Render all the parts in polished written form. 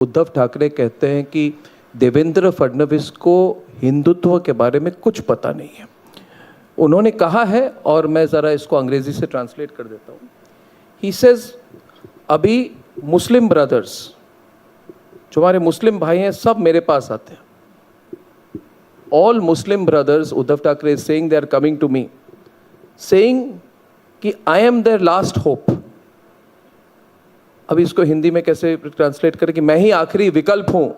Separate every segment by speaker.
Speaker 1: उद्धव ठाकरे कहते हैं कि देवेंद्र फडणवीस को हिंदुत्व के बारे में कुछ पता नहीं है। उन्होंने कहा है, और मैं ज़रा इसको अंग्रेजी से ट्रांसलेट कर देता हूँ। ही सेज अभी मुस्लिम ब्रदर्स, जो हमारे मुस्लिम भाई हैं, सब मेरे पास आते हैं। All Muslim brothers, Uddhav Thackeray is saying, they are coming to me saying कि I am their last hope. अभी इसको हिंदी में कैसे ट्रांसलेट करें कि मैं ही आखिरी विकल्प हूं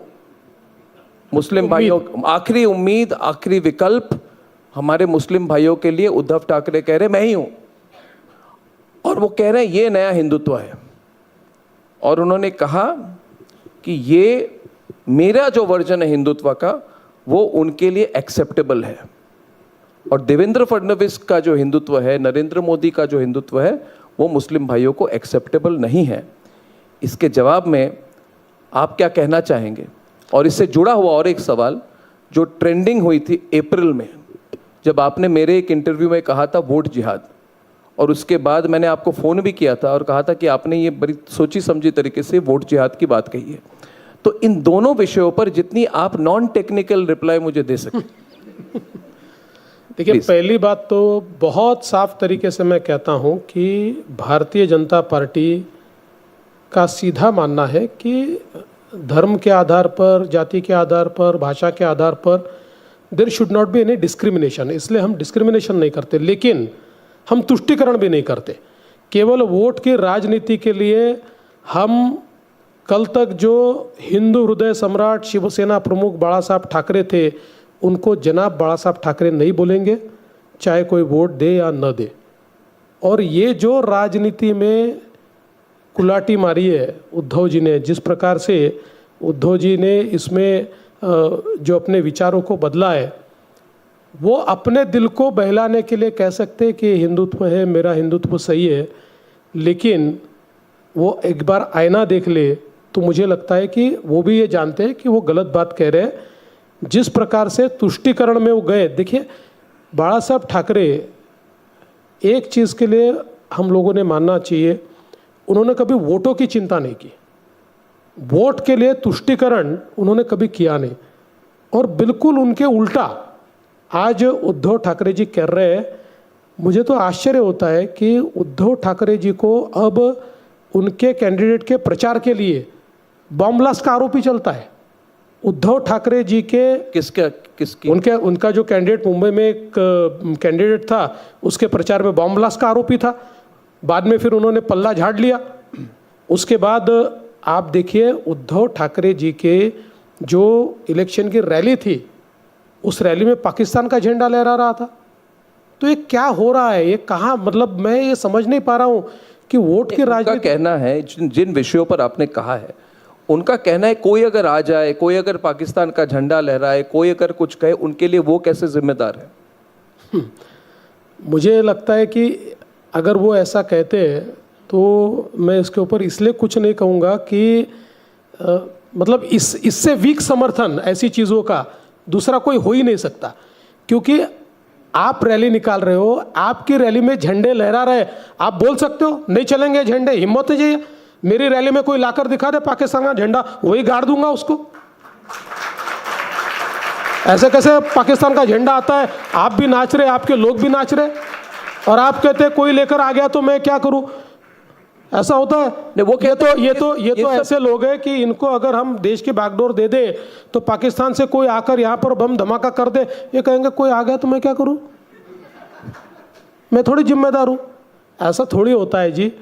Speaker 1: मुस्लिम भाइयों, आखिरी उम्मीद, आखिरी विकल्प हमारे मुस्लिम भाइयों के लिए। उद्धव ठाकरे कह रहे मैं ही हूं, और वो कह रहे हैं ये नया हिंदुत्व है। और उन्होंने कहा कि ये मेरा जो वर्जन है हिंदुत्व का, वो उनके लिए एक्सेप्टेबल है, और देवेंद्र फडणवीस का जो हिंदुत्व है, नरेंद्र मोदी का जो हिंदुत्व है, वो मुस्लिम भाइयों को एक्सेप्टेबल नहीं है। इसके जवाब में आप क्या कहना चाहेंगे? और इससे जुड़ा हुआ और एक सवाल जो ट्रेंडिंग हुई थी अप्रैल में, जब आपने मेरे एक इंटरव्यू में कहा था वोट जिहाद, और उसके बाद मैंने आपको फ़ोन भी किया था और कहा था कि आपने ये बड़ी सोची समझी तरीके से वोट जिहाद की बात कही है। तो इन दोनों विषयों पर जितनी आप नॉन टेक्निकल रिप्लाई मुझे दे सकें।
Speaker 2: देखिए, पहली बात तो बहुत साफ तरीके से मैं कहता हूं कि भारतीय जनता पार्टी का सीधा मानना है कि धर्म के आधार पर, जाति के आधार पर, भाषा के आधार पर there should not be any discrimination. इसलिए हम डिस्क्रिमिनेशन नहीं करते, लेकिन हम तुष्टीकरण भी नहीं करते। केवल वोट की राजनीति के लिए हम कल तक जो हिंदू हृदय सम्राट शिवसेना प्रमुख बाला साहब ठाकरे थे, उनको जनाब बाला साहब ठाकरे नहीं बोलेंगे, चाहे कोई वोट दे या न दे। और ये जो राजनीति में कुलाटी मारी है उद्धव जी ने, जिस प्रकार से उद्धव जी ने इसमें जो अपने विचारों को बदला है, वो अपने दिल को बहलाने के लिए कह सकते हैं कि हिंदुत्व है, मेरा हिंदुत्व सही है, लेकिन वो एक बार आईना देख ले तो मुझे लगता है कि वो भी ये जानते हैं कि वो गलत बात कह रहे हैं। जिस प्रकार से तुष्टीकरण में वो गए, देखिए बाला साहब ठाकरे, एक चीज़ के लिए हम लोगों ने मानना चाहिए, उन्होंने कभी वोटों की चिंता नहीं की। वोट के लिए तुष्टीकरण उन्होंने कभी किया नहीं। और बिल्कुल उनके उल्टा आज उद्धव ठाकरे जी कर रहे हैं। मुझे तो आश्चर्य होता है कि उद्धव ठाकरे जी को अब उनके कैंडिडेट के प्रचार के लिए बॉम्ब ब्लास्ट का आरोपी चलता है। उद्धव ठाकरे जी के किसकी उनका जो कैंडिडेट मुंबई में एक कैंडिडेट था, उसके प्रचार में बॉम्ब ब्लास्ट का आरोपी था। बाद में फिर उन्होंने पल्ला झाड़ लिया। उसके बाद आप देखिए उद्धव ठाकरे जी के जो इलेक्शन की रैली थी, उस रैली में पाकिस्तान का झंडा लहरा रहा था। तो ये क्या हो रहा है? ये कहाँ, मतलब मैं ये समझ नहीं पा रहा हूँ कि वोट की राजनीति।
Speaker 1: कहना है जिन विषयों पर आपने कहा है, उनका कहना है कोई अगर आ जाए, कोई अगर पाकिस्तान का झंडा लहराए, कोई अगर कुछ कहे, उनके लिए वो कैसे जिम्मेदार है?
Speaker 2: मुझे लगता है कि अगर वो ऐसा कहते हैं तो मैं इसके ऊपर इसलिए कुछ नहीं कहूँगा कि मतलब इससे वीक समर्थन ऐसी चीज़ों का दूसरा कोई हो ही नहीं सकता। क्योंकि आप रैली निकाल रहे हो, आपकी रैली में झंडे लहरा रहे, आप बोल सकते हो नहीं चलेंगे झंडे, हिम्मत नहीं चाहिए। मेरी रैली में कोई लाकर दिखा दे पाकिस्तान का झंडा, वही गाड़ दूंगा उसको। ऐसे कैसे पाकिस्तान का झंडा आता है, आप भी नाच रहे, आपके लोग भी नाच रहे, और आप कहते हैं कोई लेकर आ गया तो मैं क्या करूं? ऐसा होता है? नहीं, वो ये तो ऐसे लोग हैं कि इनको अगर हम देश की बागडोर दे दे तो पाकिस्तान से कोई आकर यहाँ पर बम धमाका कर दे, ये कहेंगे कोई आ गया तो मैं क्या करूं, मैं थोड़ी जिम्मेदार हूं। ऐसा थोड़ी होता है जी।